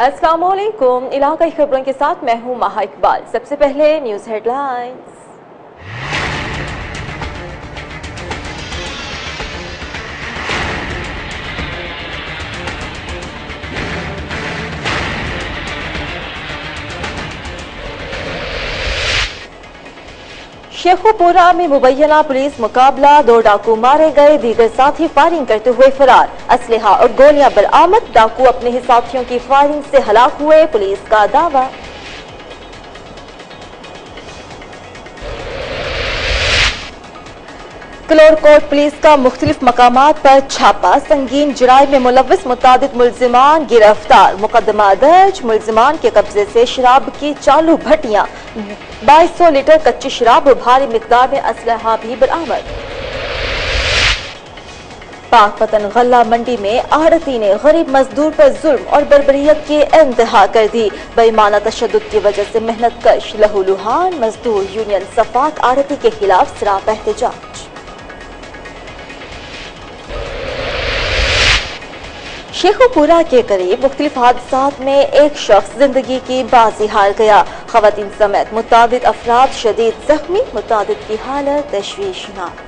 अस्सलाम वालेकुम। इलाकाई खबरों के साथ मैं हूं माहा इकबाल। सबसे पहले न्यूज हेडलाइंस। शेखुपुरा में मुबैना पुलिस मुकाबला, 2 डाकू मारे गए, दीगर साथी फायरिंग करते हुए फरार। असलहा और गोलियां बरामद, डाकू अपने ही साथियों की फायरिंग से हलाक हुए, पुलिस का दावा। कलोर कोट पुलिस का मुख्तलिफ मकामात पर छापा, संगीन जराइम में मुलव्विस मुतादिद मुल्जिमान गिरफ्तार, मुकदमा दर्ज। मुल्जिमान के कब्जे से शराब की चालू भट्टियां, 2200 लीटर कच्ची शराब और भारी मिकदार में असलहा भी बरामद। पाकपतन गल्ला मंडी में आड़ती ने गरीब मजदूर पर जुल्म और बर्बरियत की इंतहा कर दी। बेईमाना तशद्दुद की वजह से मेहनत कश लहूलुहान मजदूर यूनियन सफाक आड़ती के खिलाफ सरापा एहतजाज। शेखुपुरा के करीब मुख्तलिफ हादसात में एक शख्स जिंदगी की बाजी हार गया। खवातीन समेत मुतादिद अफराद शदीद जख्मी, मुतादिद की हालत तशवीशनाक।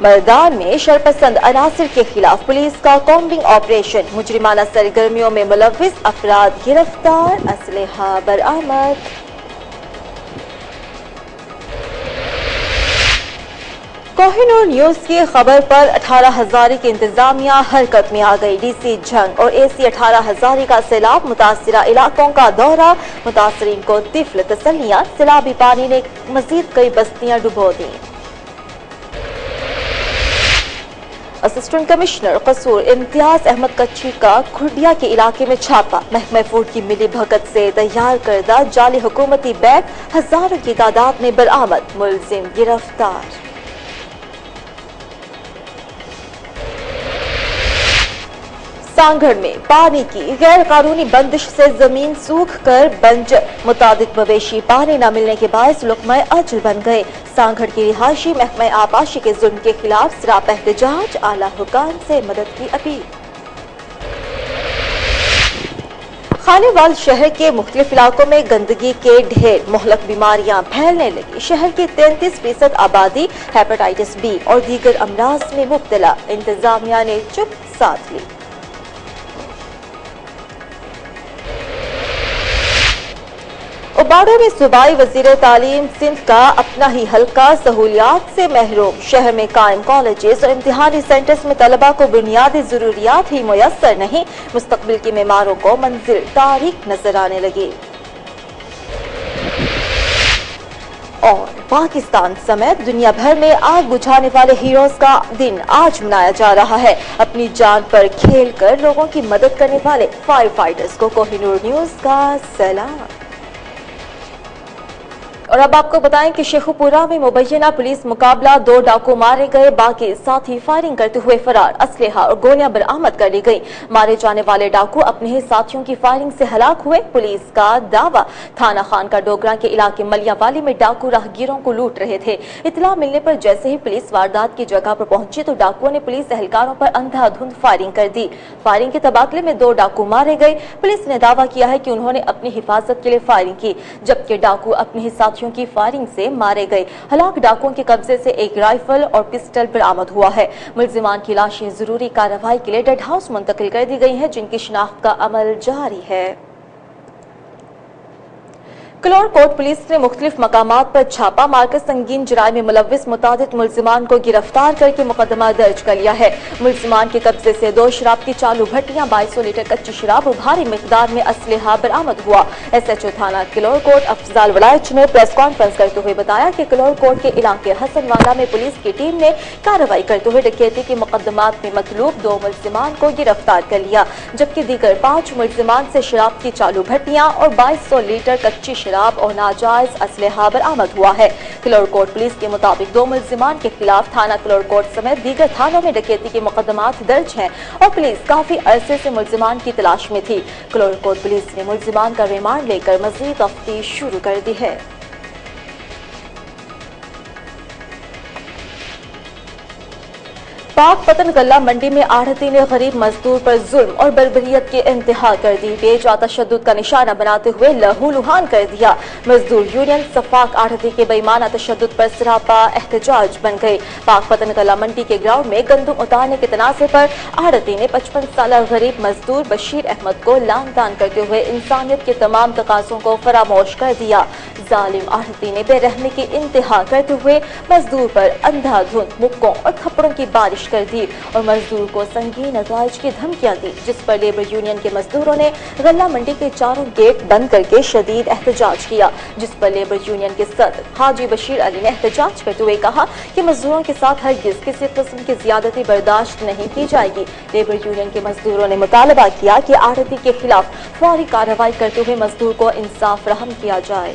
मर्दान में शरपसंद अनासिर के खिलाफ पुलिस का कॉम्बिंग ऑपरेशन, मुजरिमाना सरगर्मियों में मुलव्विस अफराद गिरफ्तार, असलहा बरामद। कोहिनूर न्यूज की खबर पर 18 हजारी की इंतजामिया हरकत में आ गई। डीसी जंग और एसी 18 हजारी का सैलाब, मुतासिरा इलाकों का दौरा, मुतासरीन को तिफल तसल्लियां, सैलाबी पानी ने मजीद कई बस्तियां डुबो दी। असिस्टेंट कमिश्नर कसूर इम्तियाज अहमद कच्ची का खुर्डिया के इलाके में छापा, महकमा फूड की मिली भगत से तैयार करदा जाली हुकूमती बैग हजारों की तादाद में बरामद, मुलजिम गिरफ्तार। सांगढ़ में पानी की गैर कानूनी बंदिश से जमीन सूख कर बंजर, मुतादिद मवेशी पानी न मिलने के बायस लुक़्मा अजल बन गए। सांगढ़ की रिहायशी महकमा आबाशी के जुल्म के खिलाफ सरापा एहतजाज, आला हुकाम से मदद की अपील। खानेवाल शहर के मुख्तलिफ इलाकों में गंदगी के ढेर, मुहलक बीमारियां फैलने लगी। शहर की 33% आबादी हेपेटाइटिस बी और दीगर अमराज में मुब्तला, इंतजामिया ने चुप साध ली। उबाड़ो में सूबाई वजीर तालीम सिंध का अपना ही हल्का सहूलियात से महरूम, शहर में कायम कॉलेजेस और इम्तिहानी सेंटर्स में तलबा को बुनियादी जरूरियात ही मुयस्सर नहीं, मुस्तकबिल की मेमारों को मंजिल तारीख नजर आने लगी। और पाकिस्तान समेत दुनिया भर में आग बुझाने वाले हीरोज का दिन आज मनाया जा रहा है। अपनी जान पर खेल कर लोगों की मदद करने वाले फायर फाइटर्स को कोहिनूर न्यूज का सलाम। और अब आपको बताएं कि शेखुपुरा में मुबैना पुलिस मुकाबला, 2 डाकू मारे गए, बाकी साथी फायरिंग करते हुए फरार। असलहा और गोलियां बरामद कर ली गई। मारे जाने वाले डाकू अपने ही साथियों की फायरिंग से हलाक हुए, पुलिस का दावा। थाना खान का डोगरा के इलाके मलियावाली में डाकू राहगीरों को लूट रहे थे। इतला मिलने पर जैसे ही पुलिस वारदात की जगह पर पहुंची तो डाकुओं ने पुलिस एहलकारों पर अंधाधुंध फायरिंग कर दी। फायरिंग के तबादले में 2 डाकू मारे गए। पुलिस ने दावा किया है कि उन्होंने अपनी हिफाजत के लिए फायरिंग की, जबकि डाकू अपने ही साथियों की फायरिंग से मारे गए। हलाक डाकुओं के कब्जे से एक राइफल और पिस्टल बरामद हुआ है। मुल्जिमान की लाशें जरूरी कार्रवाई के लिए डेड हाउस मुंतकिल कर दी गई हैं, जिनकी शिनाख्त का अमल जारी है। कलोर कोट पुलिस ने मुख्तलिफ मकामात पर छापा मारकर संगीन जराइम में मुलव्विस मुतादिद मुल्जिमान को गिरफ्तार करके मुकदमा दर्ज कर लिया है। मुल्जिमान के कब्जे से 2 शराब की चालू भट्टियां, 2200 लीटर कच्ची शराब और भारी मिकदार में असलहा बरामद हुआ। SHO थाना कलोर कोट अफजाल वलायत ने प्रेस कॉन्फ्रेंस करते हुए बताया कि कलोर कोट के इलाके हसनवाला में पुलिस की टीम ने कार्रवाई करते हुए डकैती के मुकदमात में मतलूब 2 मुल्जिमान को गिरफ्तार कर लिया, जबकि दीगर 5 मुल्जिमान से शराब की चालू भट्टियां और 2200 लीटर कच्ची शराब और नाजायज असलहा बरामद हुआ है। कलोर कोट पुलिस के मुताबिक 2 मुल्जिमान के खिलाफ थाना कलोर कोट समेत दीगर थानों में डकैती के मुकदमात दर्ज हैं और पुलिस काफी अरसे से मुल्जिमान की तलाश में थी। कलोर कोट पुलिस ने मुल्जिमान का रिमांड लेकर मजीद तफ्तीश शुरू कर दी है। पाक पतन गल्ला मंडी में आढ़ती ने गरीब मजदूर पर जुल्म और बर्बरियत की इंतहा कर दी। बेजा तशद्दुद का निशाना बनाते हुए लहूलुहान कर दिया। मजदूर यूनियन सफाक आढ़ती के बेईमाना तशद्दुद पर सरापा एहतजाज बन गए। पाक पतन गल्ला मंडी के ग्राउंड में गंदुम उतारने के तनाज़े पर आढ़ती ने 55 साल गरीब मजदूर बशीर अहमद को लानतान करते हुए इंसानियत के तमाम तकाज़ों को फरामोश कर दिया। जालिम आढ़ती ने बेरहमी की इंतहा करते हुए मजदूर पर अंधाधुंध मुक्कों और थप्पड़ों की बारिश कर दी और मजदूर को संगीन नताइज की धमकियां दी, जिस पर लेबर यूनियन के मजदूरों ने गल्ला मंडी के चारों गेट बंद करके शदीद एहतजाज किया, जिस पर लेबर यूनियन के सदर हाजी बशीर अली ने एहतजाज करते हुए कहा कि मजदूरों के साथ हरगिज किसी किस्म की ज्यादती बर्दाश्त नहीं की जाएगी। लेबर यूनियन के मजदूरों ने मुतालबा किया कि आढ़ती के खिलाफ फौरी कार्रवाई करते हुए मजदूर को इंसाफ फराहम किया जाए।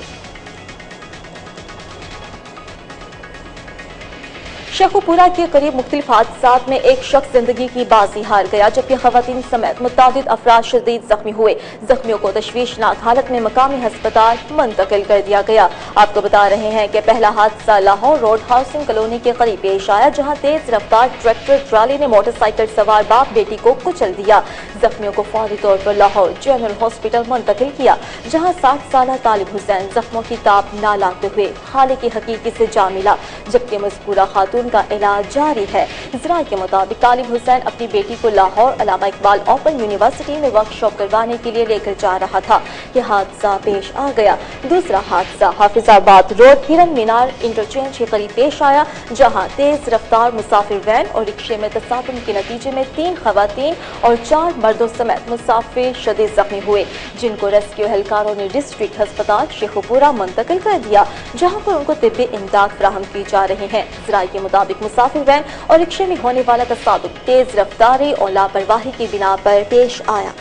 शेखुपुरा के करीब मुख्तलिफ हादसात में एक शख्स जिंदगी की बाजी हार गया, जबकि खवातीन समेत मुतादिद अफराद शदीद जख्मी हुए। जख्मियों को तशवीशनाक हालत में मकामी अस्पताल मुंतकिल कर दिया गया। आपको बता रहे हैं कि पहला हादसा लाहौर रोड हाउसिंग कॉलोनी के करीब पेश आया, जहां तेज रफ्तार ट्रैक्टर ट्राली ने मोटरसाइकिल सवार बाप बेटी को कुचल दिया। जख्मियों को फौरी तौर पर लाहौर जनरल हॉस्पिटल मुंतकिल किया, जहां 60 साल तालिब हुसैन जख्मों की ताप ना लाते हुए हाल की हकीकी से जा मिला, जबकि मज़कूरा खातून का इलाज जारी है। ज़रा के मुताबिक तालिब हुसैन अपनी बेटी को लाहौर अल्लामा इकबाल ओपन यूनिवर्सिटी में वर्कशॉप करवाने के लिए लेकर जा रहा था कि हादसा पेश आ गया। दूसरा हादसा हाफिजाबाद रोड हिरन मीनार इंटरचेंज के करीब पेश आया, जहां तेज रफ्तार मुसाफिर वैन और रिक्शे में तसादुम के नतीजे में 3 खवातीन और 4 मर्दों समेत मुसाफिर शदीद जख्मी हुए, जिनको रेस्क्यू एहलकारों ने डिस्ट्रिक्ट अस्पताल शेखुपुरा मुंतकिल कर दिया, जहां पर उनको तिब्बी इमदाद फराहम की जा रही है। ज़रा के मुताबिक मुसाफिर वैन और रिक्शे में होने वाला तसादुम तेज रफ्तारी और लापरवाही की बिना पर पेश आया।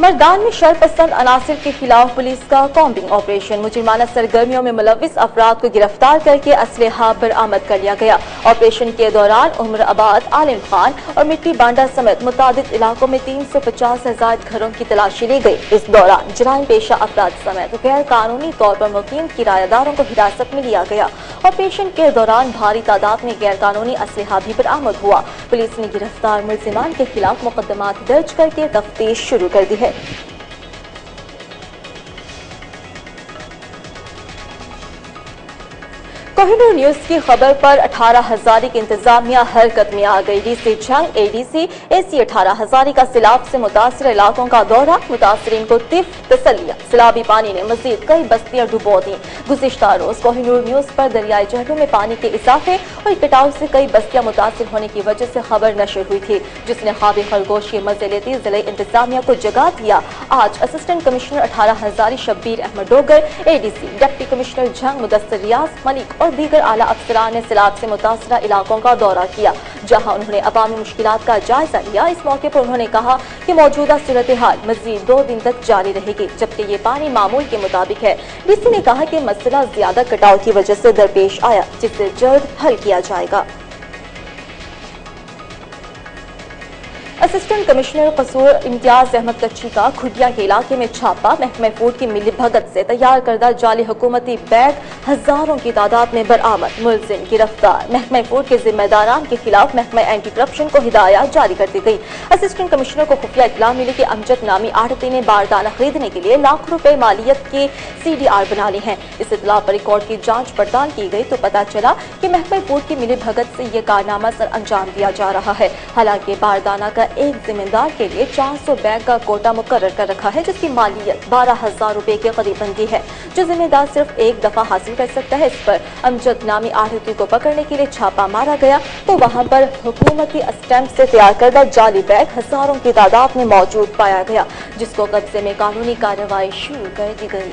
मर्दान में शरपसंद अनासिर के खिलाफ पुलिस का कॉम्बिंग ऑपरेशन। मुजरिमाना सरगर्मियों में मुलव्विस अफराद को गिरफ्तार करके असलहा बरामद कर लिया गया। ऑपरेशन के दौरान उम्र आबाद, आलिम खान और मिट्टी बांडा समेत मुतादिद इलाकों में 350,000 घरों की तलाशी ली गई। इस दौरान जराइम पेशा अफराद समेत गैर कानूनी तौर पर मुकीम किराएदारों को हिरासत में लिया गया। ऑपरेशन के दौरान भारी तादाद में गैर कानूनी असलहा भी बरामद हुआ। पुलिस ने गिरफ्तार मुलजिमान के खिलाफ मुकदमात दर्ज करके तफ्तीश शुरू कर दी है। कोहिनूर न्यूज की खबर पर 18 हजारी की इंतजामिया हरकत में आ गई। DC Jhang ADC AC 18 Hazari का सैलाब से मुतासर इलाकों का दौरा, मुतासरीन को तसलिया। सैलाबी पानी ने मजीद कई बस्तियां डुबो दी। गुज़िश्ता रोज कोहिनूर न्यूज पर दरियाई जहरों में पानी के इजाफे और कटाव से कई बस्तियां मुतासर होने की वजह से खबर नशर हुई थी, जिसने ख्वाबी खरगोश के मजे लेती जिले इंतजामिया को जगा दिया। आज असिस्टेंट कमिश्नर 18 हजारी Shabbir Ahmad Dogar, ADC deputy commissioner Jhang Mudassir Riaz Malik और दीगर आला अफसरान ने सैलाब से मुतासरा इलाकों का दौरा किया, जहां उन्होंने अवामी मुश्किलात का जायजा लिया। इस मौके पर उन्होंने कहा कि मौजूदा सूरत हाल मजीद 2 दिन तक जारी रहेगी, जबकि ये पानी मामूल के मुताबिक है। डीसी ने कहा कि मसला ज्यादा कटाव की वजह से दरपेश आया, जिसे जल्द हल किया जाएगा। असिस्टेंट कमिश्नर कसूर इम्तियाज अहमद कच्ची का खुडिया के इलाके में छापा। महकमा फूड की मिली भगत से तैयार करदा जाली हुकूमती बैग हजारों की तादाद में बरामद, मुलजिम गिरफ्तार। महकमा फूड के जिम्मेदारान के खिलाफ महकमा एंटी करप्शन को हिदायत जारी कर दी गई। असिस्टेंट कमिश्नर को खुफिया इत्तला मिली कि अमजद नामी आढ़ती ने बारदाना खरीदने के लिए लाखों रुपए मालियत के CDR बना ली हैं। इस इत्तला पर रिकॉर्ड की जांच पड़ताल की गई तो पता चला कि महकमा फूड की मिली भगत से यह कारनामा सर अंजाम दिया जा रहा है। हालांकि बारदाना का एक जिम्मेदार के लिए 400 बैग का कोटा मुकर्रर कर रखा है, जिसकी मालियत 12,000 रुपए के करीब बनती है, जो जिम्मेदार सिर्फ एक दफा हासिल कर सकता है। इस पर अमजद नामी आढ़ती को पकड़ने के लिए छापा मारा गया तो वहां पर हुकूमती स्टैंप से तैयार करदा जाली बैग हजारों की तादाद में मौजूद पाया गया, जिसको कब्जे में कानूनी कार्रवाई शुरू कर दी गई।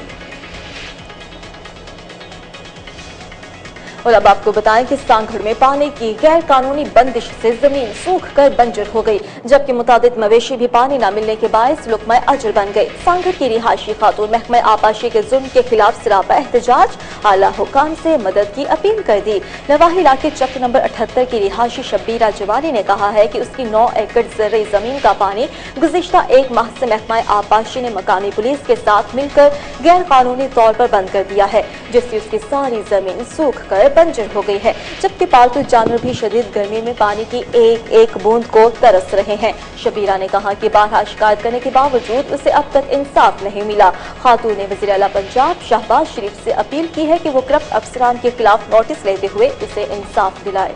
और अब आपको बताएं कि सांगड़ में पानी की गैर कानूनी बंदिश से जमीन सूख कर बंजर हो गई, जबकि मुतादिद मवेशी भी पानी न मिलने के बायस लुकमा अजर बन गए। सांगड़ की रिहायशी खातून महकमा आबाशी के जुल्म के खिलाफ सरापा एहतजाज, आला हुकाम से मदद की अपील कर दी। नवाही इलाके चक नंबर 78 की रिहायशी शब्बीरा जवानी ने कहा है कि उसकी 9 एकड़ ज़रई जमीन का पानी गुज़िश्ता 1 माह से महकमा आबाशी ने मकामी पुलिस के साथ मिलकर गैर कानूनी तौर पर बंद कर दिया है, जिससे उसकी सारी जमीन सूख कर बंजर हो गई है, जबकि पालतू जानवर भी शदीद गर्मी में पानी की एक एक बूंद को तरस रहे हैं। शबीरा ने कहा कि बारहा शिकायत करने के बावजूद उसे अब तक इंसाफ नहीं मिला। खातून ने वज़ीर आला पंजाब शहबाज शरीफ से अपील की है कि वो करप्ट अफसरान के खिलाफ नोटिस लेते हुए उसे इंसाफ दिलाए।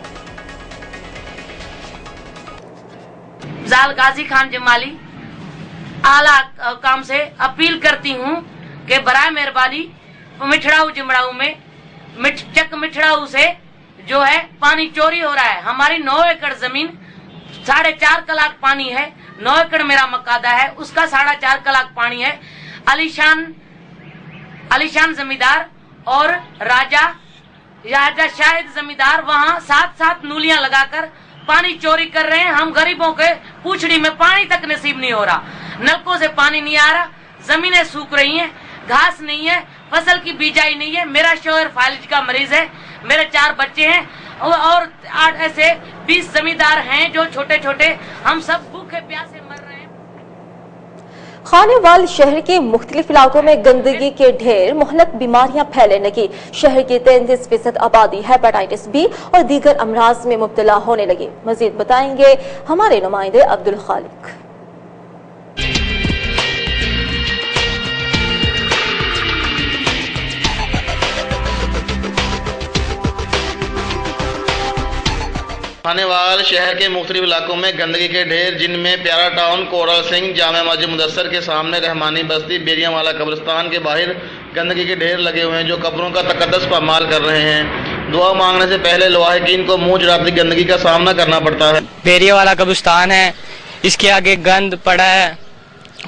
जाल गाजी खान जमाली आला काम से अपील करती हूँ कि बराए मेहरबानी मिठड़ाऊ जमड़ाऊ में चक मिठड़ाऊ से जो है पानी चोरी हो रहा है। हमारी 9 एकड़ जमीन 4.5 कलाक पानी है। 9 एकड़ मेरा मकादा है, उसका 4.5 कलाक पानी है। अलीशान जमींदार और राजा शाहिद जमींदार वहाँ 7-7 नूलियां लगाकर पानी चोरी कर रहे हैं। हम गरीबों के पूछड़ी में पानी तक नसीब नहीं हो रहा, नलकों से पानी नहीं आ रहा, जमीनें सूख रही हैं, घास नहीं है, फसल की बिजाई नहीं है। मेरा शोहर फालिज का मरीज है, मेरे 4 बच्चे हैं और 8 ऐसे 20 जमींदार हैं जो छोटे छोटे, हम सब भूखे प्यासे मर रहे हैं। खानेवाल शहर के मुख्तलिफ इलाकों में गंदगी के ढेर, मुहलक बीमारियां फैलने लगी। शहर की 33% आबादी हेपेटाइटिस बी और दीगर अमराज में मुब्तला होने लगी। मजीद बताएंगे हमारे नुमाइंदे अब्दुल खालिक। खानेवाल शहर के मुख्तलिफ इलाकों में गंदगी के ढेर, जिनमें प्यारा टाउन, कोरल सिंह, जामा मस्जिद मुदस्सर के सामने, रहमानी बस्ती, बेरियावाला कब्रिस्तान के बाहर गंदगी के ढेर लगे हुए हैं जो कब्रों का तकद्दस पामाल कर रहे हैं। दुआ मांगने से पहले लवाहिकीन को मुंह चिढ़ाती गंदगी का सामना करना पड़ता है। बेरियावाला कब्रिस्तान है, इसके आगे गंद पड़ा है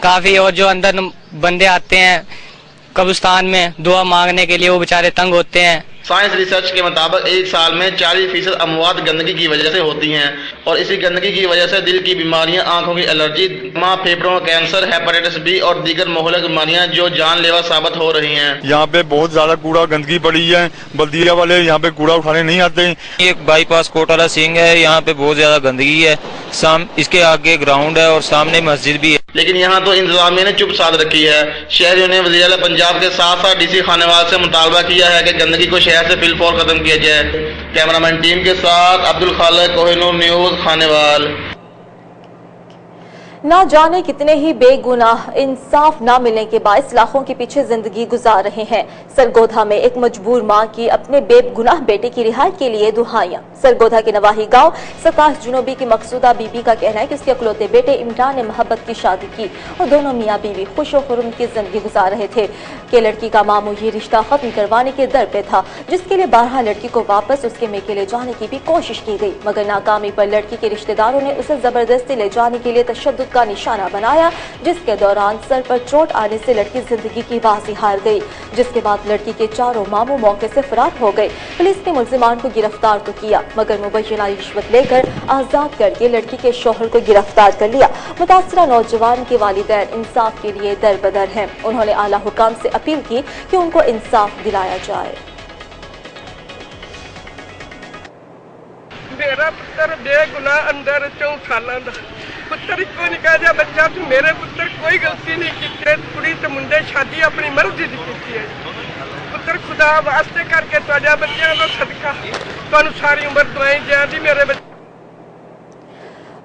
काफी, और जो अंदर बंदे आते हैं कब्रिस्तान में दुआ मांगने के लिए, वो बेचारे तंग होते हैं। साइंस रिसर्च के मुताबिक एक साल में 40% अमवात गंदगी की वजह से होती हैं और इसी गंदगी की वजह से दिल की बीमारियां, आंखों की एलर्जी, फेफड़ों का कैंसर, हेपेटाइटिस बी और दीगर मुहलक बीमारियां जो जानलेवा साबित हो रही हैं। यहाँ पे बहुत ज्यादा कूड़ा गंदगी पड़ी है, बल्दिया वाले यहाँ पे कूड़ा उठाने नहीं आते। एक बाईपास कोटाला सिंह है, यहाँ पे बहुत ज्यादा गंदगी है। इसके आगे ग्राउंड है और सामने मस्जिद भी है, लेकिन यहाँ तो इंतजामिया ने चुप साध रखी है। शहरियों ने वज़ीर आला पंजाब के साथ साथ डीसी खानेवाल से मुतालबा किया है कि गंदगी को शहर से फिलफौर खत्म किया जाए। कैमरामैन टीम के साथ अब्दुल खालिक, कोहिनूर न्यूज, खानेवाल। ना जाने कितने ही बेगुनाह इंसाफ ना मिलने के बायस लाखों के पीछे जिंदगी गुजार रहे हैं। सरगोधा में एक मजबूर मां की अपने बेगुनाह बेटे की रिहाई के लिए दुहाइयां। सरगोधा के नवाही गांव 27 जुनूबी की मकसूदा बीबी का कहना है कि उसके अकलौते बेटे इमरान ने मोहब्बत की शादी की और दोनों मियाँ बीवी खुश और खुर्म की जिंदगी गुजार रहे थे कि लड़की का मामू ये रिश्ता खत्म करवाने के दर पे था, जिसके लिए 12 लड़की को वापस उसके मेके ले जाने की भी कोशिश की गई, मगर नाकामी पर लड़की के रिश्तेदारों ने उसे जबरदस्ती ले जाने के लिए तशद्दुद का निशाना बनाया, जिसके दौरान सर पर चोट आने से लड़की जिंदगी की बाजी हार गई, जिसके बाद लड़की के चारों मामू मौके से फरार हो गए। पुलिस ने मुल्जिमान को गिरफ्तार तो किया, मगर मुबैना रिश्वत लेकर आजाद करके लड़की के शौहर को गिरफ्तार कर लिया। मुतासरा नौजवान के वालिदैन इंसाफ के लिए दर बदर हैं। उन्होंने आला हुकाम से अपील की कि उनको इंसाफ दिलाया जाए। मेरा पुत्र बेगुनाह अंदर 4 सालों का पुत्र इको निका जा बच्चा तू मेरे पुत्र कोई गलती नहीं की, कुड़ी ते मुंडे शादी अपनी मर्जी दी की है। पुत्र खुदा वास्ते करके तुहाडे बच्चों का सदका तुहानू सारी उम्र दुआएं जाती मेरे बच्चे।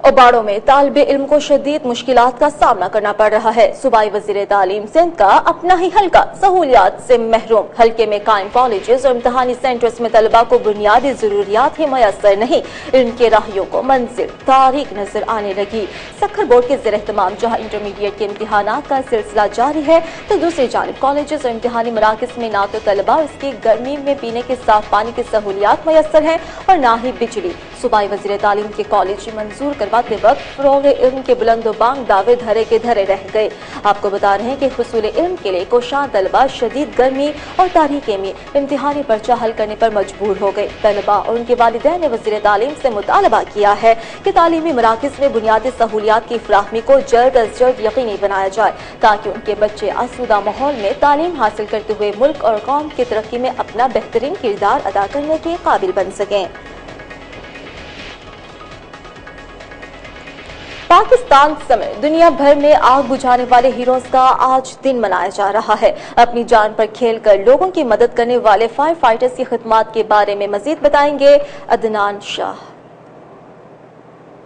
ओबाड़ों में तालिबे इल्म को शदीद मुश्किलात का सामना करना पड़ रहा है। सूबाई वजीर तालीम सिंध का अपना ही हल्का सहूलियात से महरूम। हल्के में कायम कॉलेजेस और इम्तहानी सेंटर्स में तलबा को बुनियादी जरूरियात ही मयसर नहीं, इनके राहियों को मंजिल तारीख नजर आने लगी। सखर बोर्ड के ज़ेर एहतमाम जहाँ इंटरमीडिएट के इम्तिहानात का सिलसिला जारी है, तो दूसरी जानिब कॉलेजेस और इम्तिहानी मराकज़ में ना तो तलबा इसकी गर्मी में पीने के साफ पानी की सहूलियात मयसर है और ना ही बिजली। सूबाई वजीर तालीम के कॉलेज मंजूर करवाते वक्त फरोग इल्म के बुलंदो बांग दावे धरे के धरे रह गए। आपको बता रहे हैं कि हुसूल इल्म के लिए कोशां तलबा शदीद गर्मी और तारीकी में इम्तिहानी पर्चा हल करने पर मजबूर हो गए। तलबा और उनके वालिदैन ने वजीर तालीम से मुतालबा किया है कि तालीमी मराकज़ में बुनियादी सहूलियात की फराहमी को जल्द अज जल्द यकीनी बनाया जाए, ताकि उनके बच्चे आसूदा माहौल में तालीम हासिल करते हुए मुल्क और कौम की तरक्की में अपना बेहतरीन किरदार अदा करने के काबिल बन सकें। पाकिस्तान समेत दुनिया भर में आग बुझाने वाले हीरोज का आज दिन मनाया जा रहा है। अपनी जान पर खेलकर लोगों की मदद करने वाले फायर फाइटर्स की खिदमत के बारे में मजीद बताएंगे अदनान शाह।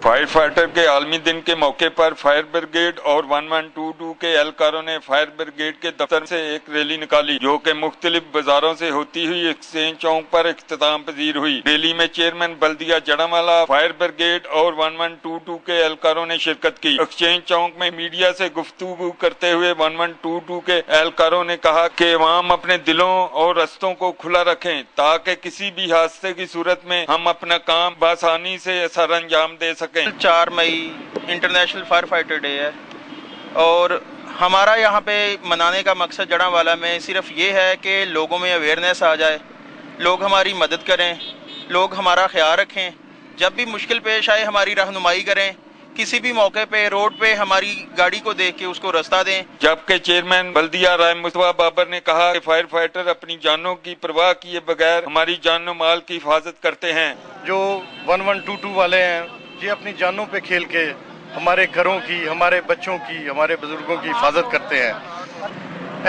फायर फाइटर के आलमी दिन के मौके पर फायर ब्रिगेड और 1122 के एहलकारों ने फायर ब्रिगेड के दफ्तर से एक रैली निकाली जो कि मुख्तलिफ बाजारों से होती हुई एक्सचेंज चौक पर इख्तिताम पजीर हुई। रैली में चेयरमैन बल्दिया जड़ामाला, फायर ब्रिगेड और 1122 के एहलकारों ने शिरकत की। एक्सचेंज चौक में मीडिया से गुफ्तगू करते हुए 1122 के एहलकारों ने कहा कि अवाम अपने दिलों और रस्तों को खुला रखें ताकि किसी भी हादसे की सूरत में हम अपना काम बआसानी से सर अंजाम दे सकें। 4 मई इंटरनेशनल फायर फाइटर डे है और हमारा यहाँ पे मनाने का मकसद जड़ावाला में सिर्फ ये है कि लोगों में अवेयरनेस आ जाए, लोग हमारी मदद करें, लोग हमारा ख्याल रखें, जब भी मुश्किल पेश आए हमारी रहनुमाई करें, किसी भी मौके पे रोड पे हमारी गाड़ी को देख के उसको रास्ता दें। जबकि चेयरमैन बल्दिया राय मुस्तफा बाबर ने कहा कि फायर फाइटर अपनी जानों की परवाह किए बगैर हमारी जान और माल की हिफाजत करते हैं। जो 1122 वाले हैं ये अपनी जानों पे खेल के हमारे घरों की, हमारे बच्चों की, हमारे बुजुर्गों की हिफाजत करते हैं।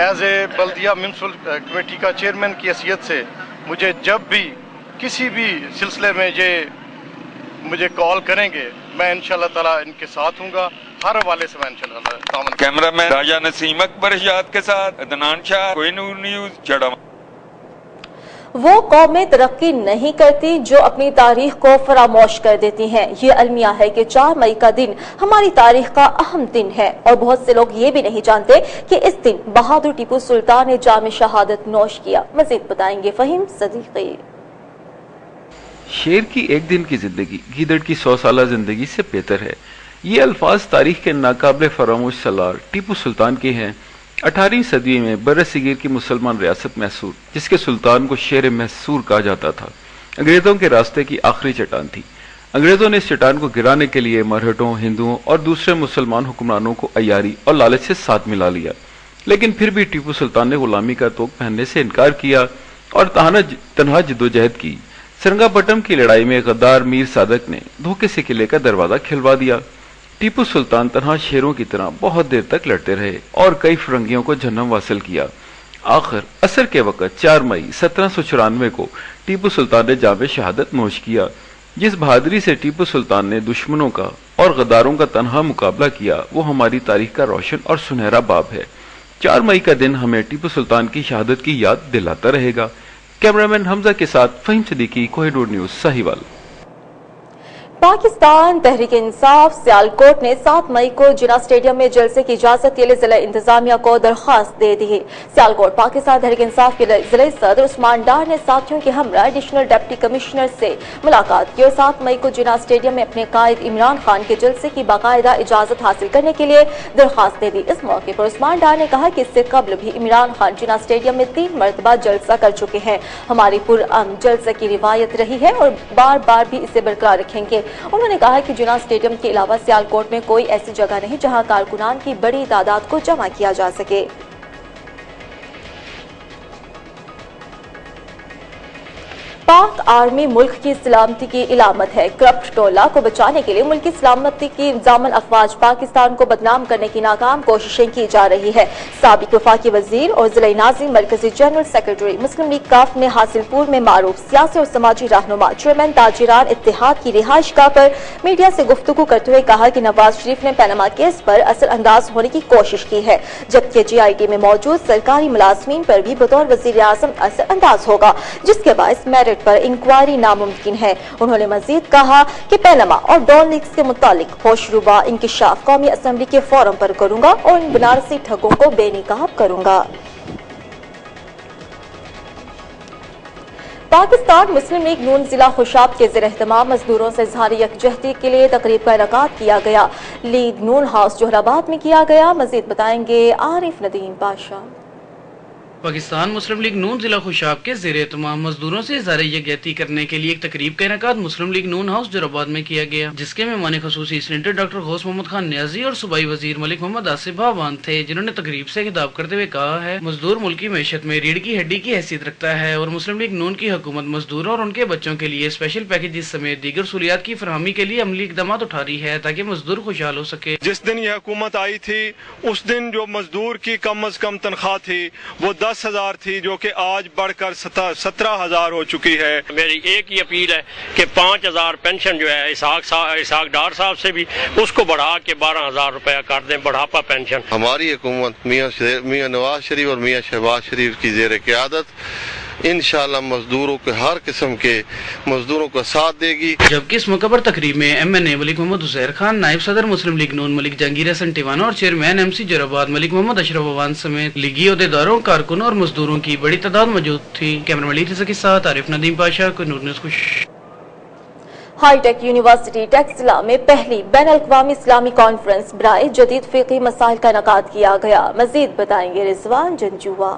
एज ए बल्दिया म्यूनसिपल कमेटी का चेयरमैन की हैसियत से मुझे जब भी किसी भी सिलसिले में ये मुझे कॉल करेंगे मैं इंशाल्लाह ताला इनके साथ हूँगा, हर हवाले से मैं इंशाल्लाह तामन। कैमरामैन राजा नसीम अकबर याद के साथ अदनान शाह, कोहिनूर न्यूज़, जड़ा। वो कौमें तरक्की नहीं करती जो अपनी तारीख को फरामोश कर देती हैं। ये अलमिया है कि 4 मई का दिन हमारी तारीख का अहम दिन है और बहुत से लोग ये भी नहीं जानते कि इस दिन बहादुर टीपू सुल्तान ने जाम शहादत नोश किया। मजीद बताएंगे फहीम सदीकी। शेर की एक दिन की जिंदगी गीदड़ की 100 साला जिंदगी से बेहतर है। ये अल्फाज तारीख के नाकाबिले फरामोश सलार टीपू सुल्तान के हैं। 18वीं सदी में बरसगीर की मुसलमान रियासत मैसूर, जिसके सुल्तान को शेर मैसूर कहा जाता था, अंग्रेजों के रास्ते की आखिरी चट्टान थी। अंग्रेजों ने इस चट्टान को गिराने के लिए मरहटों, हिंदुओं और दूसरे मुसलमान हुक्मरानों को अयारी और लालच से साथ मिला लिया, लेकिन फिर भी टीपू सुल्तान ने गुलामी का तोग पहनने से इनकार किया और तनहा जद्दोजहद की। सरंगापट्टम की लड़ाई में गद्दार मीर सादक ने धोखे से किले का दरवाजा खिलवा दिया। टीपू सुल्तान तनहा शेरों की तरह बहुत देर तक लड़ते रहे और कई फिरंगियों को जन्म हासिल किया। आखिर असर के वक्त 4 मई 1794 को टीपू सुल्तान ने जाम शहादत नोश किया। जिस बहादुरी से टीपू सुल्तान ने दुश्मनों का और गद्दारों का तनहा मुकाबला किया वो हमारी तारीख का रोशन और सुनहरा बाब है। 4 मई का दिन हमें टीपू सुल्तान की शहादत की याद दिलाता रहेगा। कैमरामैन हमजा के साथ फहीम सदीकी, कोहिनूर न्यूज़, साहिवाल। पाकिस्तान तहरीक इंसाफ सियालकोट ने 7 मई को जिना स्टेडियम में जलसे की इजाजत के लिए जिला इंतजामिया को दरखास्त दे दी है। सियालकोट पाकिस्तान तहरीक इंसाफ के जिले सदर उस्मान डार ने साथियों के हमरा एडिशनल डिप्टी कमिश्नर से मुलाकात की और 7 मई को जिना स्टेडियम में अपने कायद इमरान खान के जलसे की बाकायदा इजाजत हासिल करने के लिए दरखास्त दे दी। इस मौके पर उस्मान डार ने कहा कि इससे कबल भी इमरान खान जिना स्टेडियम में 3 मरतबा जलसा कर चुके हैं। हमारी पुरअमन जलसे की रिवायत रही है और बार बार भी इसे बरकरार रखेंगे। उन्होंने कहा कि जिना स्टेडियम के अलावा सियालकोट में कोई ऐसी जगह नहीं जहां कारकुनान की बड़ी तादाद को जमा किया जा सके। पाक आर्मी मुल्क की सलामती की इलामत है। करप्ट टोला को बचाने के लिए मुल्क की सलामती की जामन अफवाज पाकिस्तान को बदनाम करने की नाकाम कोशिशें की जा रही है। साबिक वफाकी वजीर और जिला नाज़िम मरकजी जनरल सेक्रेटरी मुस्लिम लीग काफ में हासिलपुर में मारूफ सियासी और समाजी रहनुमा चेयरमैन ताजिरान इत्तेहाद की रिहाइश गाह पर मीडिया से गुफ्तगू करते हुए कहा कि नवाज शरीफ ने पैनामा केस पर असर अंदाज होने की कोशिश की है, जबकि GIT में मौजूद सरकारी मुलाजमीन पर भी बतौर वजीर आज़म असर अंदाज होगा, जिसके बायस मेरिट पर इंक्वायरी नामुमकिन है। उन्होंने मजीद कहा कि पैनामा और डॉन लीक्स के मुतालिक होशरुबा इंकिशाफ कौमी असेंबली के फोरम पर करूंगा और इन बनारसी ठगों को बेनकाब करूंगा। पाकिस्तान मुस्लिम लीग नून जिला खुशाब के ज़ेर एहतमाम मजदूरों से इज़हार यकजहती के लिए तकरीब का इनेकाद किया गया। लीग नून हाउस जोहराबाद में किया गया। मजीद बताएंगे आरिफ नदीम बादशाह। پاکستان مسلم لیگ نون ضلع خوشاب کے زیر اہتمام مزدوروں سے اظہار یکجہتی کرنے کے لیے ایک تقریب کا انعقاد مسلم لیگ نون ہاؤس جوراباد میں کیا گیا، جس کے مہمان خصوصی سینیٹر ڈاکٹر غوث محمد خان نیازی اور صوبائی وزیر ملک محمد آصف بھاوان تھے، جنہوں نے تقریب سے خطاب کرتے ہوئے کہا ہے مزدور ملک کی معیشت میں ریڑھ کی ہڈی کی حیثیت رکھتا ہے اور مسلم لیگ نون کی حکومت مزدوروں اور ان کے بچوں کے لیے اسپیشل پیکیجز سمیت دیگر سہولیات کی فراہمی کے لیے عملی اقدامات اٹھا رہی ہے تاکہ مزدور خوشحال ہو سکے۔ جس دن یہ حکومت آئی تھی اس دن جو مزدور کی کم از کم تنخواہ تھی وہ 10,000 تھی، جو کہ آج بڑھ کر 17,000 ہو چکی ہے۔ میری ایک ہی اپیل ہے کہ 5,000 پینشن جو ہے اسحاق ڈار صاحب سے بھی اس کو بڑھا کے 12,000 روپیہ کر دیں، بڑھاپا پینشن۔ ہماری حکومت میاں نواز شریف اور میاں شہباز شریف کی زیر قیادت انشاءاللہ مزدوروں کے ہر قسم کے مزدوروں کا ساتھ دے گی۔ جبکہ اس موقع پر تقریب میں MNA ملک محمد عزیر خان، نائب صدر مسلم لیگ نون ملک جہانگیر حسن ٹیوانہ اور چیئرمین MC جوراباد ملک محمد اشرف عوان سمیت لیگی عہدیداروں، کارکنوں اور مزدوروں کی بڑی تعداد موجود تھی۔ کیمرہ مین رضا کے ساتھ عارف ندیم پاشا، کوہنور نیوز خوش۔ ہائی ٹیک یونیورسٹی ٹیکسلا میں پہلی بین الاقوامی اسلامی کانفرنس برائے جدید فقہی مسائل کا انعقاد کیا گیا۔ مزید بتائیں گے رضوان جنجوہ۔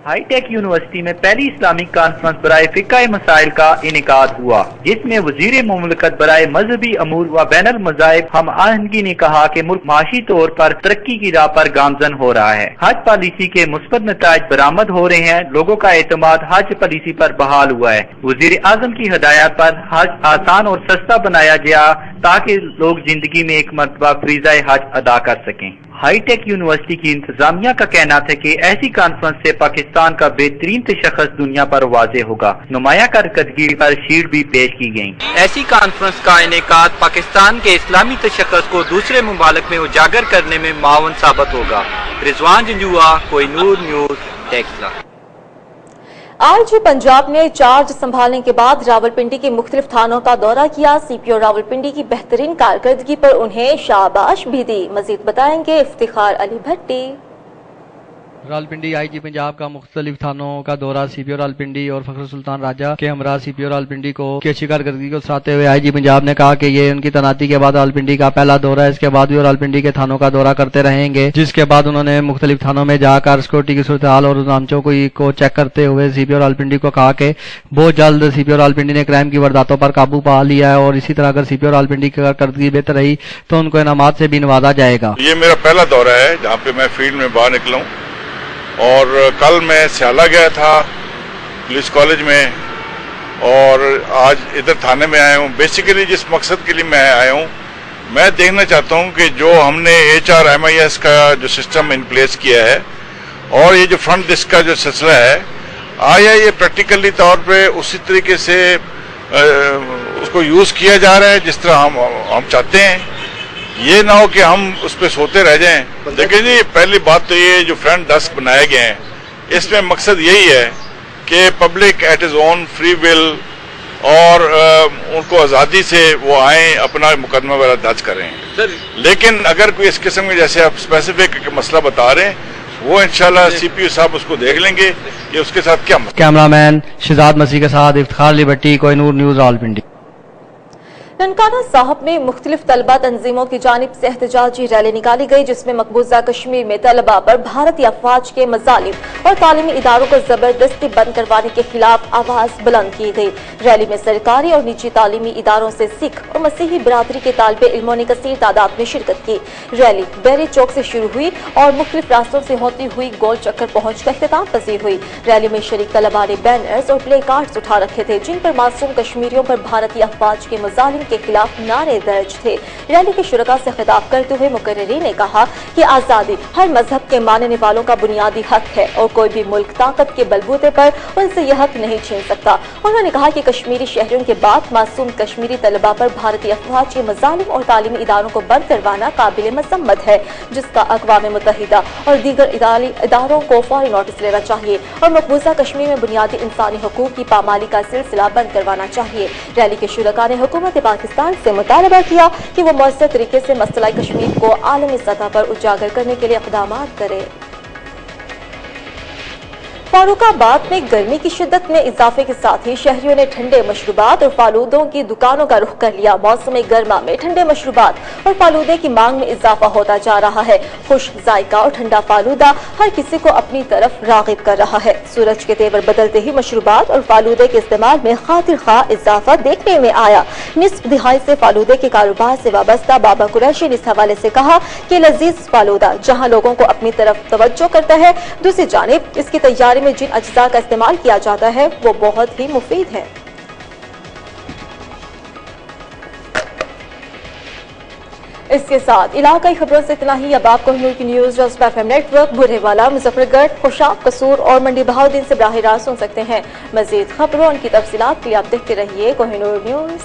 ہائی ٹیک یونیورسٹی میں پہلی اسلامک کانفرنس برائے فقہ مسائل کا انعقاد ہوا، جس میں وزیر مملکت برائے مذہبی امور و بین المذاہب ہم آہنگی نے کہا کہ ملک معاشی طور پر ترقی کی راہ پر گامزن ہو رہا ہے، حج پالیسی کے مثبت نتائج برآمد ہو رہے ہیں، لوگوں کا اعتماد حج پالیسی پر بحال ہوا ہے، وزیر اعظم کی ہدایات پر حج آسان اور سستا بنایا گیا تاکہ لوگ زندگی میں ایک مرتبہ فریضہ حج ادا کر سکیں۔ ہائی ٹیک یونیورسٹی کی انتظامیہ کا کہنا تھا کہ ایسی کانفرنس سے پاکستان کا بہترین تشخص دنیا پر واضح ہوگا۔ نمایاں کارکردگی پر شیٹ بھی پیش کی گئیں۔ ایسی کانفرنس کا انعقاد پاکستان کے اسلامی تشخص کو دوسرے ممالک میں اجاگر کرنے میں معاون ثابت ہوگا۔ رضوان جنجوہ، کوہنور نیوز، ٹیکسلا۔ IG پنجاب نے چارج سنبھالنے کے بعد راولپنڈی کے مختلف تھانوں کا دورہ کیا۔ CPO راولپنڈی کی بہترین کارکردگی پر انہیں شاباش بھی دی۔ مزید بتائیں گے افتخار علی بھٹی۔ راولپنڈی IG پنجاب کا مختلف تھانوں کا دورہ CPO راولپنڈی اور فخر سلطان راجہ کے ہمراہ CPO راولپنڈی کو کی اچھی کارکردگی کو سراہتے ہوئے IG پنجاب نے کہا کہ یہ ان کی تعیناتی کے بعد راولپنڈی کا پہلا دورہ ہے، اس کے بعد بھی راولپنڈی کے تھانوں کا دورہ کرتے رہیں گے، جس کے بعد انہوں نے مختلف تھانوں میں جا کر سیکورٹی کی صورتحال اور رجحانوں کو چیک کرتے ہوئے CPO راولپنڈی کو کہا کہ بہت جلد CPO راولپنڈی نے کرائم کی وارداتوں پر قابو پا لیا ہے اور اسی طرح اگر CPO راولپنڈی کی کارکردگی بہتر رہی تو ان کو انعامات سے بھی نوازا جائے گا۔ یہ میرا پہلا دورہ ہے جہاں پہ میں فیلڈ میں باہر نکلا ہوں، اور کل میں سیالہ گیا تھا پولیس کالج میں اور آج ادھر تھانے میں آیا ہوں۔ بیسیکلی جس مقصد کے لیے میں آیا ہوں، میں دیکھنا چاہتا ہوں کہ جو ہم نے HRMIS کا جو سسٹم ان پلیس کیا ہے اور یہ جو فرنٹ ڈیسک کا جو سلسلہ ہے، آیا یہ پریکٹیکلی طور پہ اسی طریقے سے اس کو یوز کیا جا رہا ہے جس طرح ہم چاہتے ہیں، یہ نہ ہو کہ ہم اس پہ سوتے رہ جائیں۔ دیکھیں جی، پہلی بات تو یہ جو فرنٹ ڈیسک بنائے گئے ہیں اس میں مقصد یہی ہے کہ public at is own free will اور ان کو آزادی سے وہ آئیں اپنا مقدمہ وغیرہ درج کریں، لیکن اگر کوئی اس قسم کے جیسے آپ اسپیسیفک مسئلہ بتا رہے ہیں وہ انشاءاللہ CPO صاحب اس کو دیکھ لیں گے کہ اس کے ساتھ کیا مسئلہ۔ کیمرہ مین شہزاد مسیح کے ساتھ افتخار علی بھٹی، کوہنور نیوز، راولپنڈی۔ ننکانہ صاحب میں مختلف طلبہ تنظیموں کی جانب سے احتجاجی ریلی نکالی گئی، جس میں مقبوضہ کشمیر میں طلبہ پر بھارتی افواج کے مظالم اور تعلیمی اداروں کو زبردستی بند کروانے کے خلاف آواز بلند کی گئی۔ ریلی میں سرکاری اور نجی تعلیمی اداروں سے سکھ اور مسیحی برادری کے طالب علموں نے کثیر تعداد میں شرکت کی۔ ریلی بیری چوک سے شروع ہوئی اور مختلف راستوں سے ہوتی ہوئی گول چکر پہنچ کر اختتام پذیر ہوئی۔ ریلی میں شریک طلباء نے بینرز اور پلے کارڈز اٹھا رکھے تھے جن پر معصوم کشمیریوں پر بھارتی افواج کے مظالم کے خلاف نعرے درج تھے۔ ریلی کے شرکاء سے خطاب کرتے ہوئے مقررین نے کہا کہ آزادی ہر مذہب کے ماننے والوں کا بنیادی حق ہے اور کوئی بھی ملک طاقت کے بلبوتے پر ان سے یہ حق نہیں چھین سکتا۔ انہوں نے کہا کہ کشمیری شہریوں کے بعد معصوم کشمیری طلباء پر بھارتی افواج کے مظالم اور تعلیمی اداروں کو بند کروانا قابل مذمت ہے، جس کا اقوام متحدہ اور دیگر اداروں کو فوری نوٹس لینا چاہیے اور مقبوضہ کشمیر میں بنیادی انسانی حقوق کی پامالی کا سلسلہ بند کروانا چاہیے۔ ریلی کے شرکاء نے حکومت پاکستان سے مطالبہ کیا کہ وہ مؤثر طریقے سے مسئلہ کشمیر کو عالمی سطح پر اجاگر کرنے کے لیے اقدامات کرے۔ फारुखाबाद में गर्मी की शिद्दत में इजाफे के साथ ही शहरियों ने ठंडे मशरूबात और फालूदों की दुकानों का रुख कर लिया। मौसम गर्मा में ठंडे मशरूबात और फालूदे की मांग में इजाफा होता जा रहा है। खुश जायका और ठंडा फालूदा हर किसी को अपनी तरफ रागिब कर रहा है। सूरज के तेवर बदलते ही मशरूबात और फालूदे के इस्तेमाल में खातिर खा इजाफा देखने में आया। निस्फ दिहाई से फालूदे के कारोबार से वाबस्ता बाबा कुरैशी ने इस हवाले से कहा कि लजीज फालूदा जहाँ लोगों को अपनी तरफ तवज्जो करता है, दूसरी जानिब इसकी तैयारी में जिन अज्जा का इस्तेमाल किया जाता है वो बहुत ही मुफीद है। इसके साथ इलाकाई खबरों से इतना ही। अब आपको कोहिनूर की न्यूज जज्बा एफएम नेटवर्क, बुरेवाला, मुजफ्फरगढ़, खुशाब, कसूर और मंडी बहाउद्दीन से बराह रास्त सुन सकते हैं। मजीद खबरों उनकी तफसीलात के लिए आप देखते रहिए कोहिनूर न्यूज।